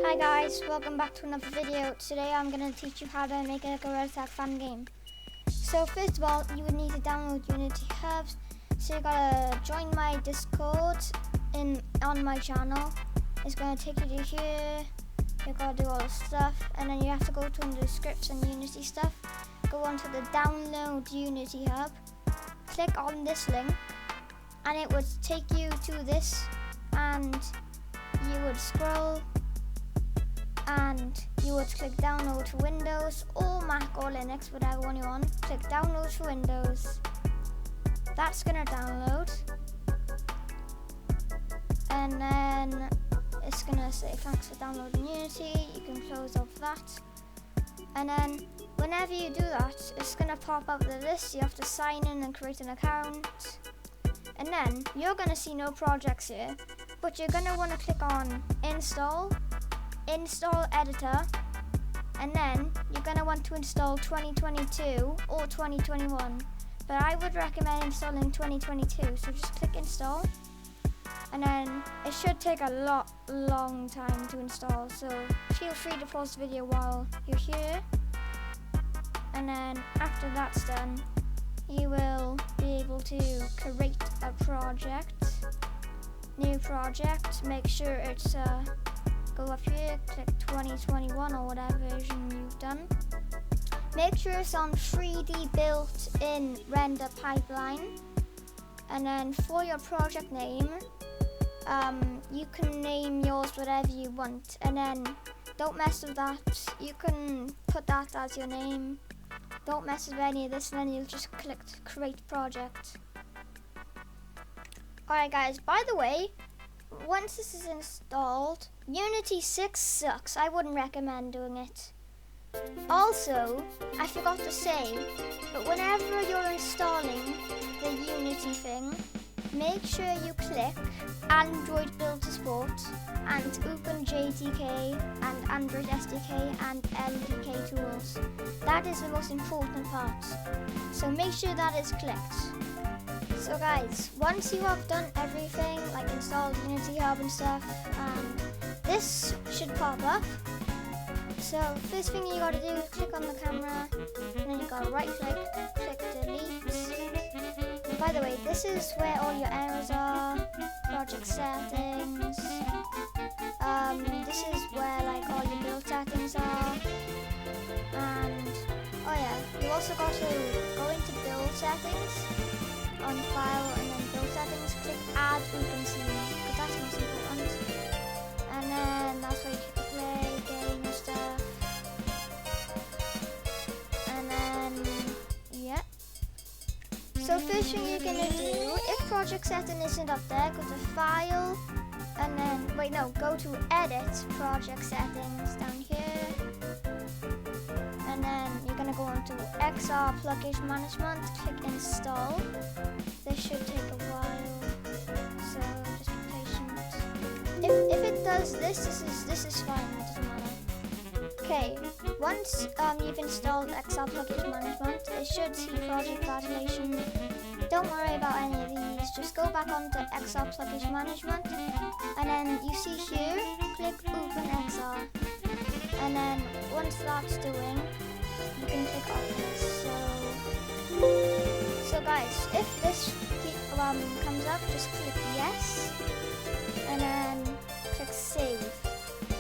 Hi guys, welcome back to another video. Today I'm going to teach you how to make a Gorilla Tag fan game. So first of all, you would need to download Unity Hubs. So you gotta join my Discord on my channel. It's going to take you to here. You gotta do all the stuff, and then you have to go to the scripts and Unity stuff. Go on to the download Unity Hub. Click on this link, and it would take you to this, and you would scroll. And you would click download for Windows or Mac or Linux, whatever one you want. Click download for Windows. That's gonna download. And then it's gonna say thanks for downloading Unity. You can close off that. And then whenever you do that, it's gonna pop up the list. You have to sign in and create an account. And then you're gonna see no projects here, but you're gonna wanna click on install editor, and then you're going to want to install 2022 or 2021, but I would recommend installing 2022, so just click install, and then it should take a long time to install, so feel free to pause the video while you're here. And then after that's done, you will be able to create a project, new project. Make sure it's go up here, click 2021 or whatever version you've done. Make sure it's on 3D built-in render pipeline. And then for your project name, you can name yours whatever you want. And then don't mess with that. You can put that as your name. Don't mess with any of this, and then you'll just click create project. Alright guys, by the way, once this is installed, Unity 6 sucks. I wouldn't recommend doing it. Also, I forgot to say, but whenever you're installing the Unity thing, make sure you click Android Builder Support and OpenJDK and Android SDK and LDK tools. That is the most important part. So make sure that is clicked. So guys, once you have done everything, like installed Unity Hub and stuff, this should pop up. So first thing you gotta do is click on the camera, and then you gotta right click delete. And by the way, this is where all your errors are, project settings. This is where like all your build settings are. And oh yeah, you also got to go into build settings. On file and then build settings, click add OpenScene, because that's most important. And then that's where you click play, game and stuff. And then, yeah. So first thing you're gonna do, if project setting isn't up there, go to file, and then, go to edit project settings down here. And then you're gonna go into XR plugin management, click install. This should take a while, so just be patient. If it does this is fine, it doesn't matter. Okay, once you've installed XR plugin management, it should see project validation. Don't worry about any of these, just go back onto XR plugin management, and then you see here, click open XR. And then once that's doing, you can click Oculus. So guys, if this comes up, just click yes, and then click save.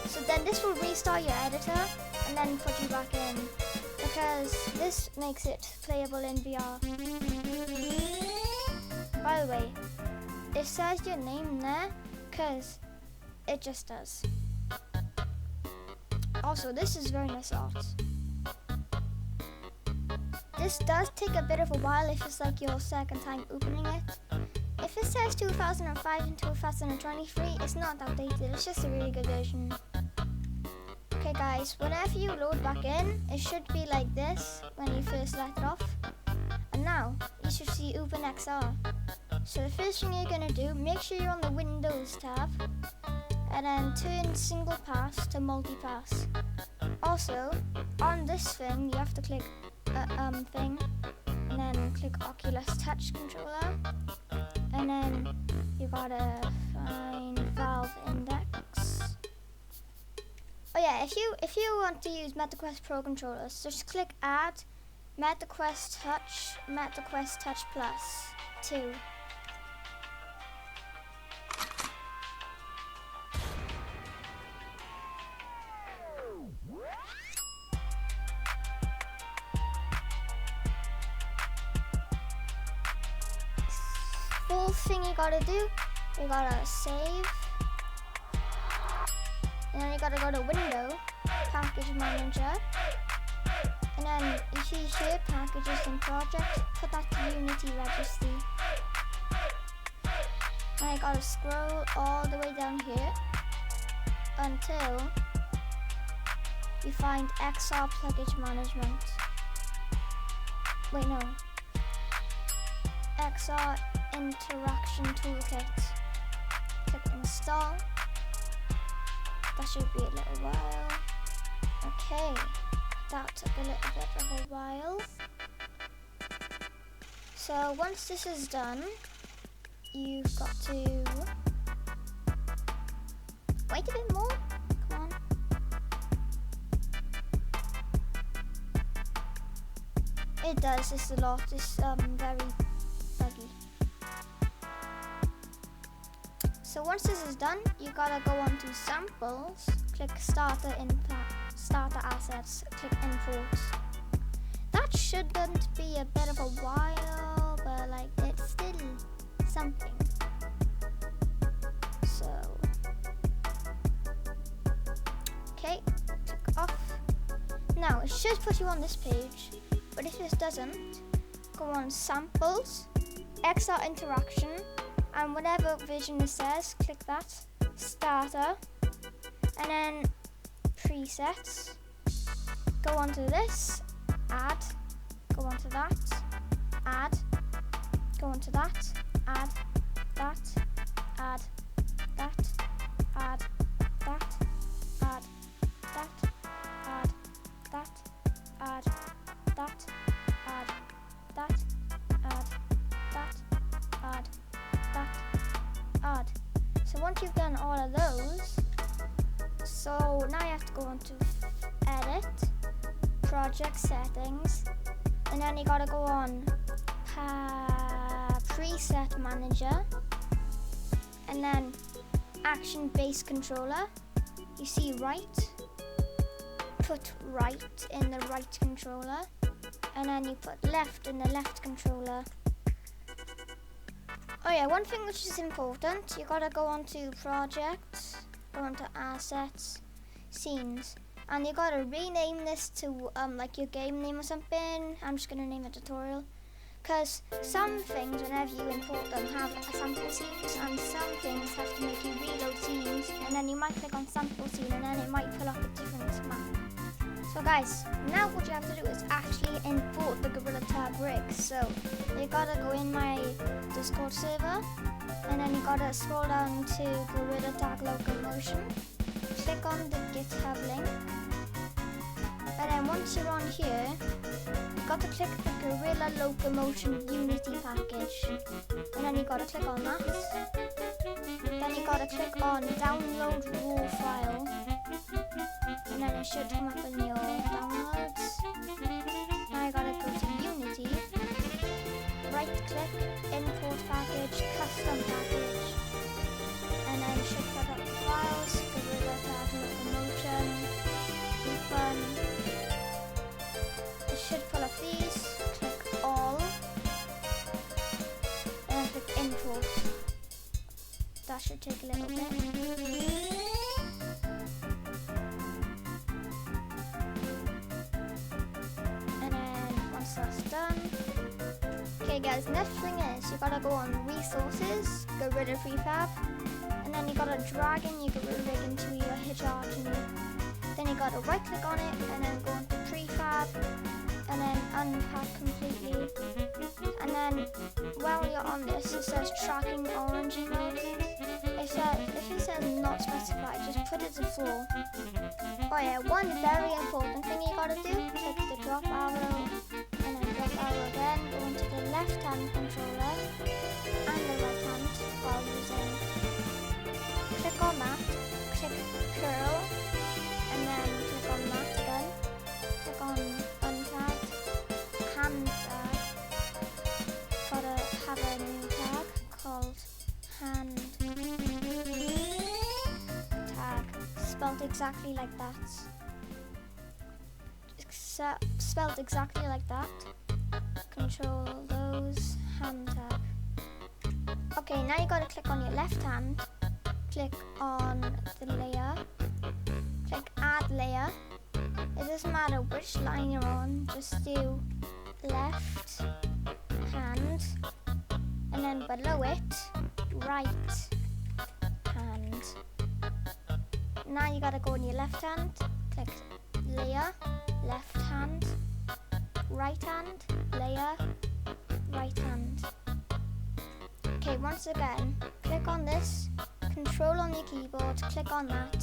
So then this will restart your editor and then put you back in, because this makes it playable in VR. By the way, it says your name there because it just does. Also, this is very nice art. This does take a bit of a while if it's like your second time opening it. If it says 2005 and 2023, it's not outdated, it's just a really good version. Okay guys, whenever you load back in, it should be like this when you first let it off. And now, you should see OpenXR. So the first thing you're gonna do, make sure you're on the Windows tab, and then turn single pass to multi-pass. Also, on this thing, you have to click thing, and then click Oculus Touch Controller, and then you gotta find Valve Index, Oh yeah, if you want to use MetaQuest Pro controllers, just click Add MetaQuest Touch Plus 2. Full thing you gotta do, you gotta save, and then you gotta go to Window, Package Manager, and then you see here Packages and Project, put that to Unity Registry. Now you gotta scroll all the way down here until you find XR Package Management. Wait, no. XR Interaction Toolkit. Click Install. That should be a little while. Okay, that took a little bit of a while. So once this is done, you've got to wait a bit more. Come on. It does. It's a lot. It's very buggy. So once this is done, you gotta go on to Samples. Click Starter Assets. Click Import. That shouldn't be a bit of a while, but like it's still something. So okay, click off. Now it should put you on this page, but if this doesn't, go on Samples, XR Interaction, and whatever version it says, click that, Starter, and then Presets. Go on to this, Add, go on to that, Add, go on to that, Add, that, Add, that, Add, that, Add, that, Add, that, Add, that, Add, that, Add, that, Add, that, Add. So once you've done all of those, so now you have to go on to Edit, Project Settings, and then you gotta go on Preset Manager, and then Action Based Controller. You see right, put right in the right controller, and then you put left in the left controller. Oh yeah, one thing which is important, you gotta go on to Project, go on to Assets, Scenes, and you gotta rename this to like your game name or something. I'm just gonna name it Tutorial, because some things whenever you import them have a sample scenes, and some things have to make you reload scenes, and then you might click on sample scene and then it might pull up a different map. So guys, now what you have to do is actually import the Gorilla Tag rig. So you gotta go in my Discord server, and then you gotta scroll down to Gorilla Tag Locomotion, click on the GitHub link, and then once you're on here, you gotta click the Gorilla Locomotion Unity package, and then you gotta click on that. Then you gotta click on Download Raw File, and then it should come up in your downloads. Now you gotta go to Unity, right click, Import Package, Custom Package, and then it should put up the files, Gorilla Tag Locomotion, open. It should pull up these, click All, and then click Import. That should take a little bit. That's done. Okay guys, next thing is you gotta go on Resources, Gorilla Prefab, and then you gotta drag in your Gorilla rig into your Hitch-RT. Then you gotta right click on it and then go into Prefab and then unpack completely. And then while you're on this, it says tracking orangey mode. If it says not specified, just put it to full. Oh yeah, one very important thing you gotta do, click the drop arrow, and then drop arrow again, go into the left hand controller and the right hand while using. Click on that, click curl, and then spelled exactly like that. Spelled exactly like that. Control those, hand tab. Okay, now you gotta click on your left hand, click on the layer, click add layer. It doesn't matter which line you're on, just do left hand, and then below it, right hand. Now you gotta go on your left hand, click layer, left hand, right hand, layer, right hand. Okay, once again, click on this, control on your keyboard, click on that.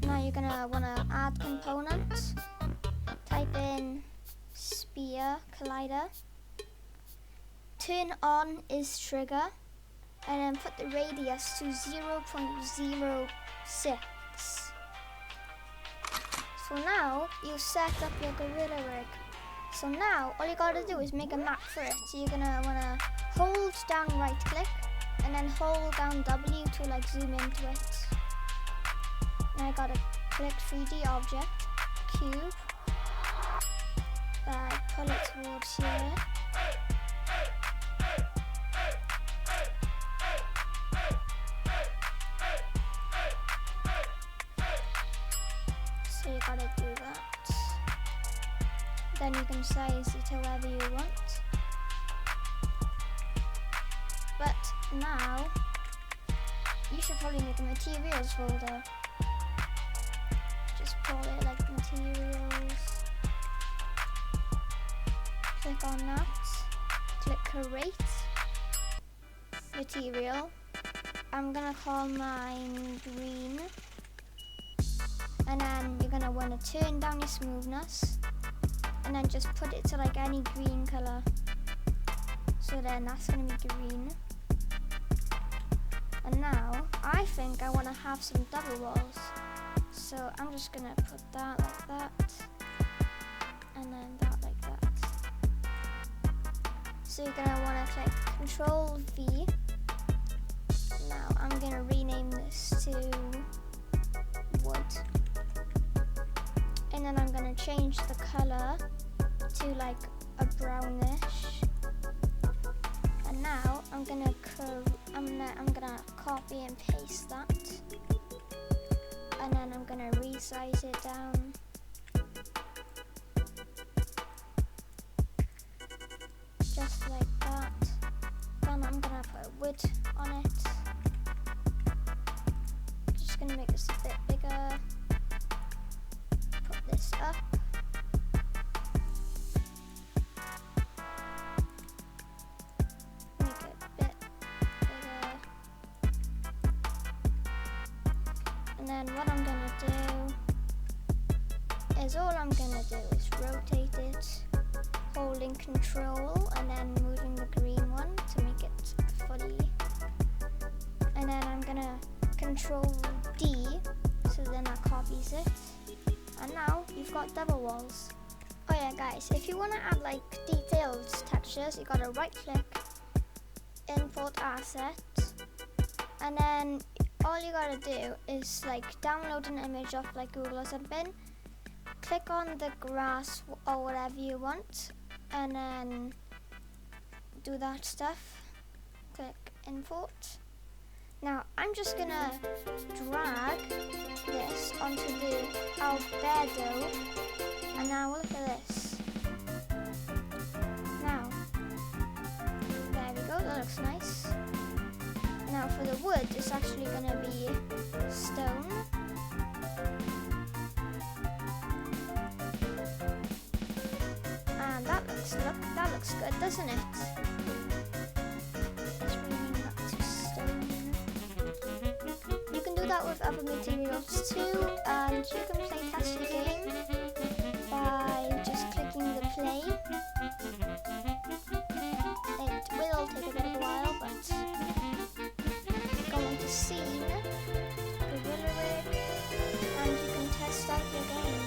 Now you're gonna wanna add components. Type in sphere collider. Turn on is trigger, and then put the radius to 0.06. So now you've set up your Gorilla Rig. So now all you gotta do is make a map for it. So you're gonna wanna hold down right click and then hold down W to like zoom into it. Now I gotta click 3D object, cube, pull it towards here. So you gotta do that. Then you can size it however you want. But now, you should probably make a materials folder. Just call it like materials. Click on that. Click create. Material. I'm gonna call mine green. And then you're gonna wanna turn down your smoothness. And then just put it to like any green color. So then that's gonna be green. And now I think I want to have some double walls. So I'm just gonna put that like that. And then that like that. So you're gonna want to click Control V. Now I'm gonna rename this to wood. And then I'm gonna change the color to like a brownish. And now I'm gonna copy and paste that. And then I'm gonna resize it down. Just like that. Then I'm gonna put wood on it. Just gonna make this a bit bigger. Put this up. Make it a bit bigger. And then what I'm gonna do is rotate it, holding control and then moving the green one to make it fully. And then I'm gonna control D, so then that copies it. And now you've got double walls. Oh yeah guys, if you want to add like detailed textures, you gotta right click, import asset, and then all you gotta do is like download an image off like Google or something, click on the grass or whatever you want, and then do that stuff, click import. Now I'm just gonna drag this onto the albedo, and now look at this. Now, there we go, that looks nice. Now for the wood, it's actually gonna be stone. And that looks good, doesn't it? That with other materials too, and you can play test the game by just clicking the play. It will take a bit of a while, but go into scene, Gorilla Rig, and you can test out your game.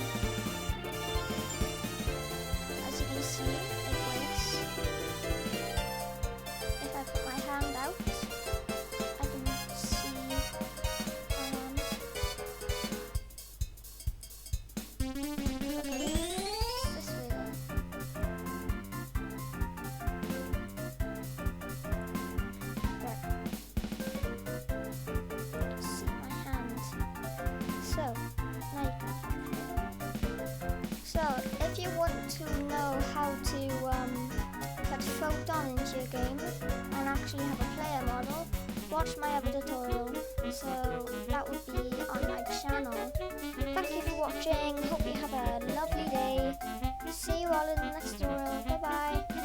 As you can see, it works. If I put my hand out, So, now you can. So, if you want to know how to put Photon into your game and actually have a player model, watch my other tutorial. So, that would be on my channel. Thank you for watching. Hope you have a lovely day. See you all in the next tutorial. Bye bye.